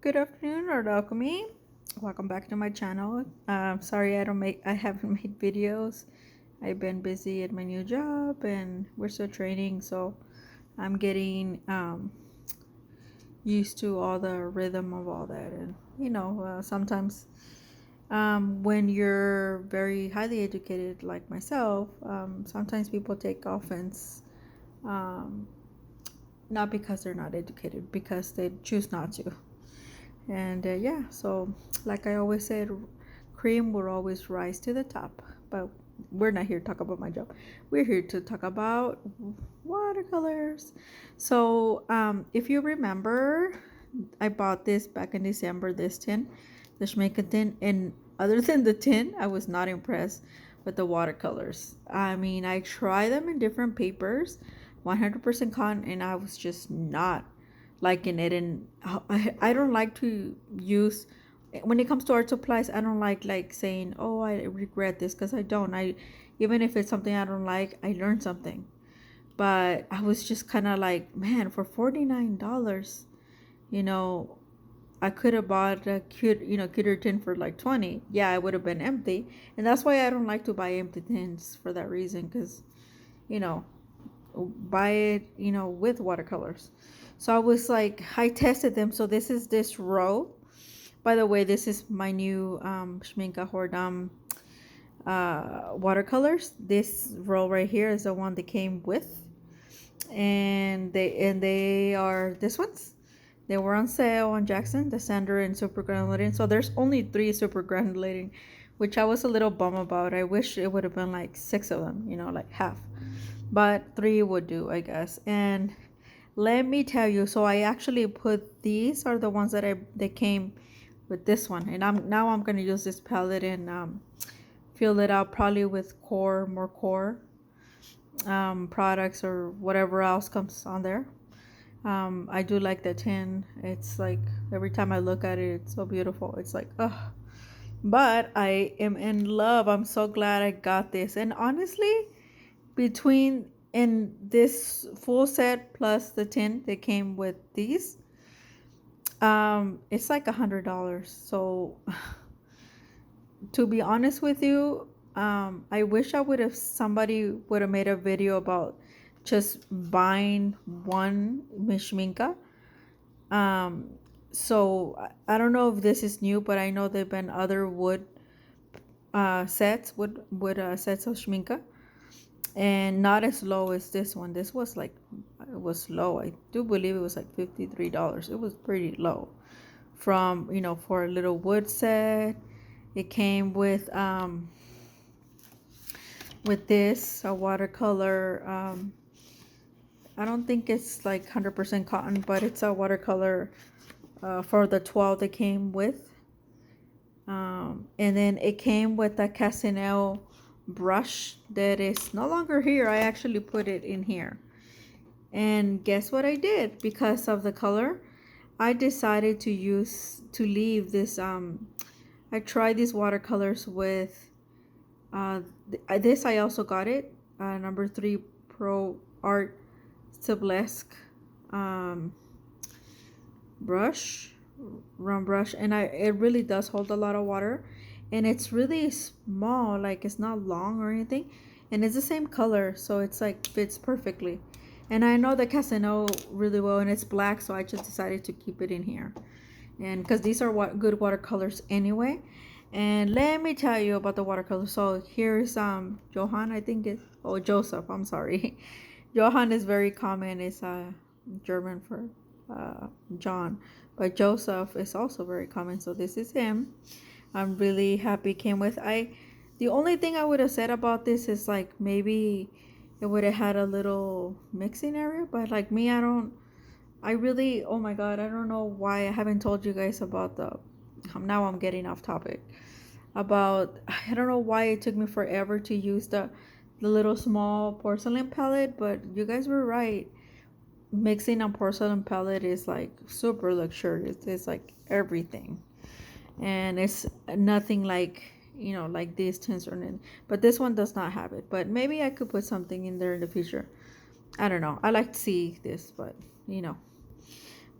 Good afternoon, Art-Alchemy. Welcome back to my channel. Sorry I haven't made videos. I've been busy at my new job and we're still training, so I'm getting used to all the rhythm of all that. And sometimes when you're very highly educated like myself, sometimes people take offense, um, not because they're not educated, because they choose not to. And yeah, so like I always said, cream will always rise to the top. But we're not here to talk about my job. We're here to talk about watercolors. So if you remember, I bought this back in December, this tin, the Schmincke tin. And other than the tin, I was not impressed with the watercolors. I mean, I tried them in different papers, 100% cotton, and I was just not liking it. And I don't like to use, when it comes to art supplies, I don't like saying, oh, I regret this, because I don't. I Even if it's something I don't like, I learned something. But I was just kind of like, man, for $49, you know I could have bought a cuter tin for like 20. Yeah, it would have been empty. And that's why I don't like to buy empty tins, for that reason, because you know buy it, with watercolors. So I was like, I tested them. So this is this row. By the way, this is my new Schmincke Hordam watercolors. This roll right here is the one that came with, and they are this ones. They were on sale on Jackson, the standard and super granulating. So there's only three super granulating, which I was a little bummed about. I wish it would have been like six of them, like half, but three would do, I guess. And let me tell you, so I actually put, these are the ones that they came with this one, and I'm gonna use this palette and fill it out probably with more core products or whatever else comes on there. I do like the tin. It's like every time I look at it, it's so beautiful. It's like, ugh. But I am in love. I'm so glad I got this. And honestly, between in this full set plus the tin that came with these, it's like $100. So to be honest with you, I wish I would have somebody would have made a video about just buying one Mishminka. Um, so I don't know if this is new, but I know there've been other wood sets, wood sets of Schminke, and not as low as this one. This was like, it was low. I do believe it was like $53. It was pretty low from, for a little wood set. It came with this a watercolor. I don't think it's like 100% cotton, but it's a watercolor for the 12 that came with. And then it came with a Casinel brush that is no longer here. I actually put it in here. And guess what I did? Because of the color, I decided to leave this. I tried these watercolors with this. I also got it, number 3 Pro Art Sublesque um, brush, round brush, and it really does hold a lot of water, and it's really small, like it's not long or anything, and it's the same color, so it's like fits perfectly. And I know the Casino really well, and it's black, so I just decided to keep it in here, and because these are good watercolors anyway. And let me tell you about the watercolor. So here's Johann, I think it's, oh, Joseph, I'm sorry. Johann is very common. It's German for John, but Joseph is also very common. So this is him. I'm really happy came with. The only thing I would have said about this is like maybe it would have had a little mixing area, but like me, I really, oh my god, I don't know why I haven't told you guys about the, now I'm getting off topic, about, I don't know why it took me forever to use the little small porcelain palette, but you guys were right. Mixing a porcelain palette is like super luxurious. It's like everything, and it's nothing like, like these tints are in. But this one does not have it. But maybe I could put something in there in the future. I don't know. I like to see this, but you know.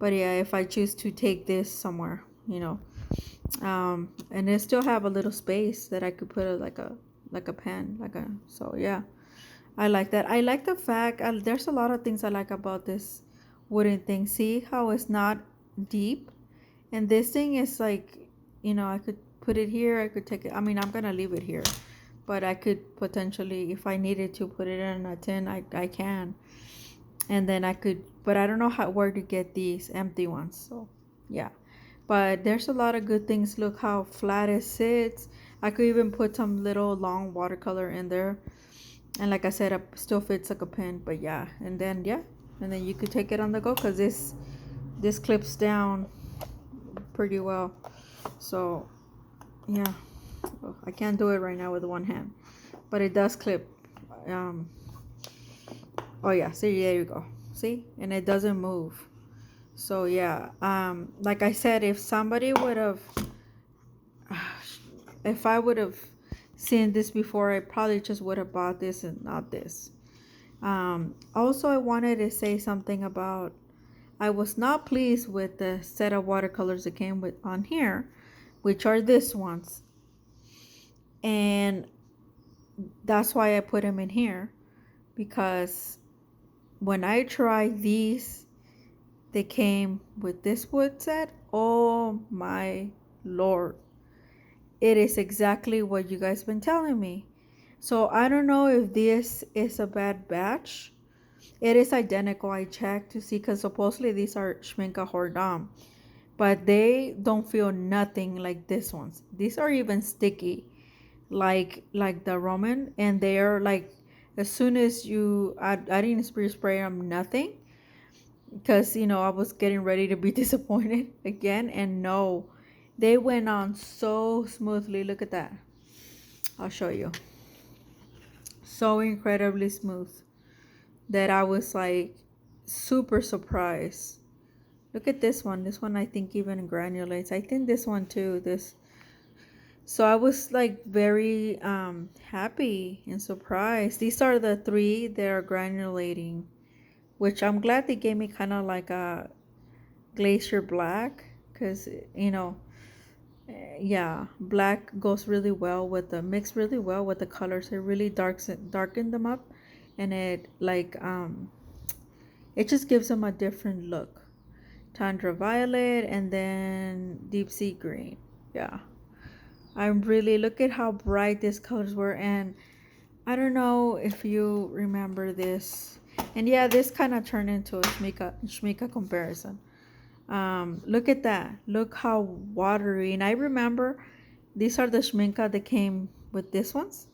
But yeah, if I choose to take this somewhere, and it still have a little space that I could put like a pen, so yeah, I like that. I like the fact there's a lot of things I like about this wooden thing. See how it's not deep, and this thing is like, I could put it here. I could take it. I mean, I'm gonna leave it here, but I could potentially, if I needed to, put it in a tin. I can, and then I could, but I don't know where to get these empty ones. So yeah, but there's a lot of good things. Look how flat it sits. I could even put some little long watercolor in there, and like I said, it still fits like a pen. But yeah, and then you could take it on the go because this clips down pretty well. So yeah, well, I can't do it right now with one hand, but it does clip. Um, oh yeah, see, there you go. See, and it doesn't move. So yeah, like I said, if I would have seen this before, I probably just would have bought this and not this. Also, I wanted to say something about, I was not pleased with the set of watercolors that came with on here, which are this ones, and that's why I put them in here, because when I tried these, they came with this wood set. Oh my lord, it is exactly what you guys been telling me. So I don't know if this is a bad batch. It is identical. I checked to see, because supposedly these are Schmincke Hordam, but they don't feel nothing like this ones. These are even sticky, like the Roman, and they are like, as soon as I didn't spray them nothing, because I was getting ready to be disappointed again, and no, they went on so smoothly. Look at that. I'll show you. So incredibly smooth that I was like super surprised. Look at this one. This one I think even granulates. I think this one too. So I was like very happy and surprised. These are the three that are granulating, which I'm glad they gave me kind of like a glacier black, because yeah, black goes really well with the mix really well with the colors. It really darken them up, and it just gives them a different look. Tundra violet and then deep sea green. Yeah, I'm really, look at how bright these colors were. And I don't know if you remember this, and yeah, this kind of turned into a Schmika comparison. Look at that. Look how watery. And I remember these are the Schminka that came with this ones.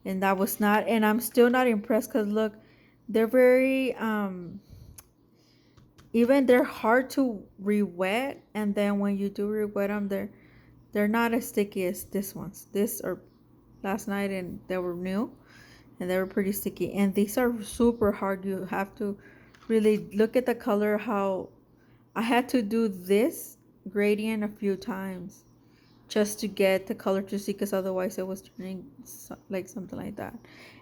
And that was not, and I'm still not impressed, because look, they're very, even they're hard to re-wet. And then when you do re-wet them, they're not as sticky as this ones. This or last night, and they were new and they were pretty sticky. And these are super hard. You have to really look at the color, how I had to do this gradient a few times just to get the color to see, because otherwise it was turning like something like that.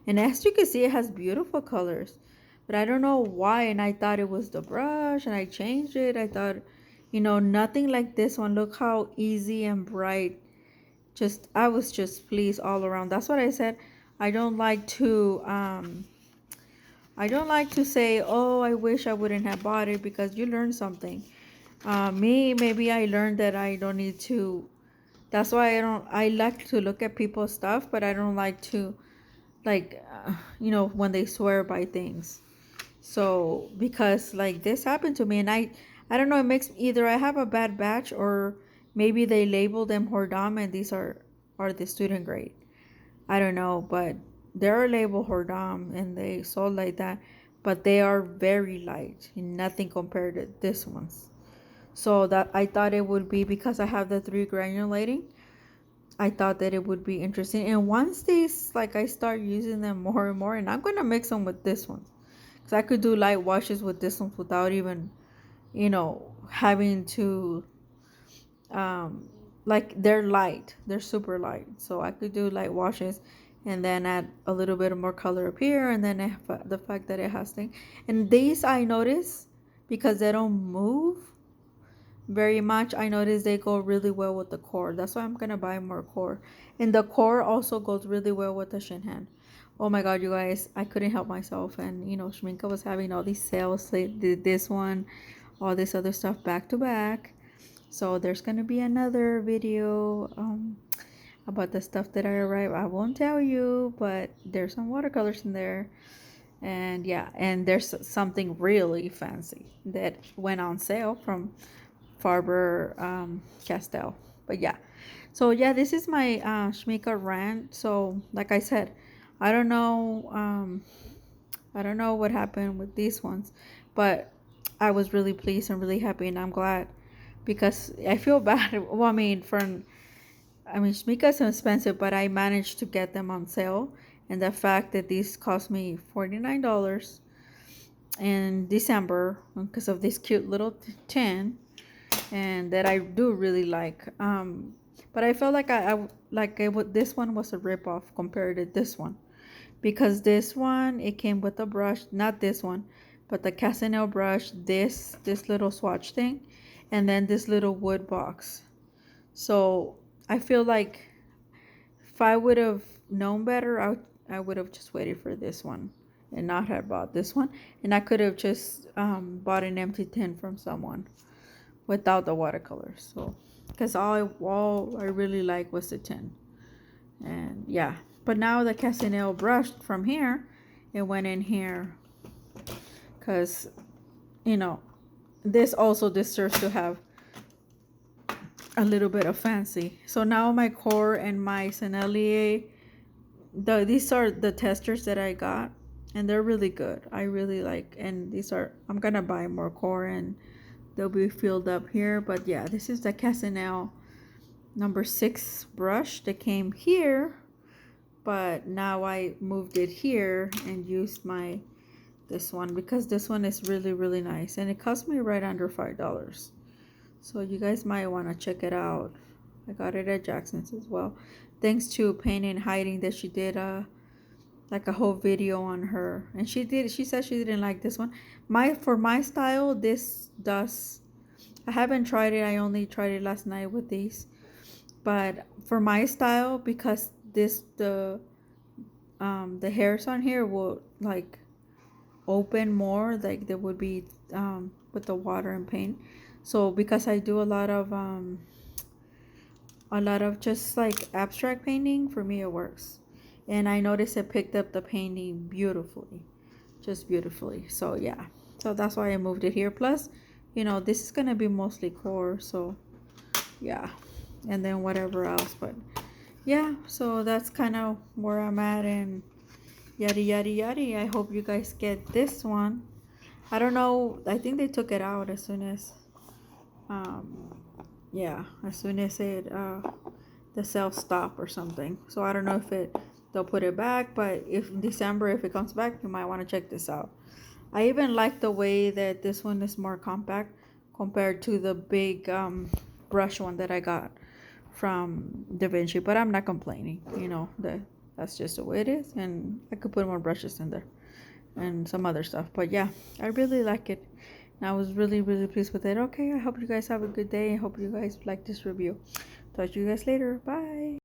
And as you can see, it has beautiful colors, but I don't know why. And I thought it was the brush, and I changed it. I thought, nothing like this one. Look how easy and bright. I was just pleased all around. That's what I said. I don't like to say, oh, I wish I wouldn't have bought it, because you learn something. Maybe I learned that I don't need to. That's why I like to look at people's stuff, but I don't like to, like, when they swear by things. So, because like this happened to me, and I don't know, it makes either I have a bad batch, or maybe they label them Hordam and these are the student grade. I don't know, but they're labeled Hordam and they sold like that, but they are very light and nothing compared to this ones. So that I thought it would be, because I have the 3 granulating, I thought that it would be interesting. And once these, like, I start using them more and more, and I'm gonna mix them with this one, because I could do light washes with this one without even, having to, like, they're super light, so I could do light washes and then add a little bit of more color up here, and then the fact that it has thing. And these I notice, because they don't move, very much. I noticed they go really well with the core. That's why I'm gonna buy more core. And the core also goes really well with the shin hand. Oh my god, you guys, I couldn't help myself. And Schmincke was having all these sales. They did this one, all this other stuff back to back. So there's gonna be another video about the stuff that I arrived. I won't tell you, but there's some watercolors in there. And yeah, and there's something really fancy that went on sale from Faber Castell. But yeah, so yeah, this is my Schmincke rant. So like I said, I don't know I don't know what happened with these ones, but I was really pleased and really happy, and I'm glad because I feel bad. Well, Schmincke is expensive, but I managed to get them on sale, and the fact that these cost me $49 in December because of this cute little tin, and that I do really like. But I felt like this one was a ripoff compared to this one, because this one, it came with a brush, not this one, but the Casanel brush, this little swatch thing, and then this little wood box. So I feel like if I would have known better, I would have just waited for this one and not have bought this one, and I could have just bought an empty tin from someone without the watercolors. So because all I really like was the tin. And yeah, but now the Casanel brush from here, it went in here because this also deserves to have a little bit of fancy. So now my core and my Sennelier, these are the testers that I got, and they're really good. I really like, and I'm gonna buy more core, and they'll be filled up here. But yeah, this is the Casanel number 6 brush that came here, but now I moved it here and used this one because this one is really, really nice, and it cost me right under $5. So you guys might want to check it out. I got it at Jackson's as well, thanks to Pain and Hiding, that she did like a whole video on her. And she said she didn't like this one. For my style, this does. I haven't tried it. I only tried it last night with these. But for my style, because the hairs on here will like open more, like there would be with the water and paint. So because I do a lot of just like abstract painting, for me it works. And I noticed it picked up the painting beautifully, just beautifully. So yeah, so that's why I moved it here. Plus, this is gonna be mostly core, so yeah, and then whatever else. But yeah, so that's kind of where I'm at, and yada yada yada. I hope you guys get this one. I don't know, I think they took it out as soon as as soon as the sales stop or something. So I don't know if they'll put it back, but if in December, if it comes back, you might want to check this out. I even like the way that this one is more compact compared to the big brush one that I got from Da Vinci, but I'm not complaining. That's just the way it is, and I could put more brushes in there and some other stuff. But yeah, I really like it, and I was really, really pleased with it. Okay, I hope you guys have a good day. I hope you guys like this review. Talk to you guys later. Bye.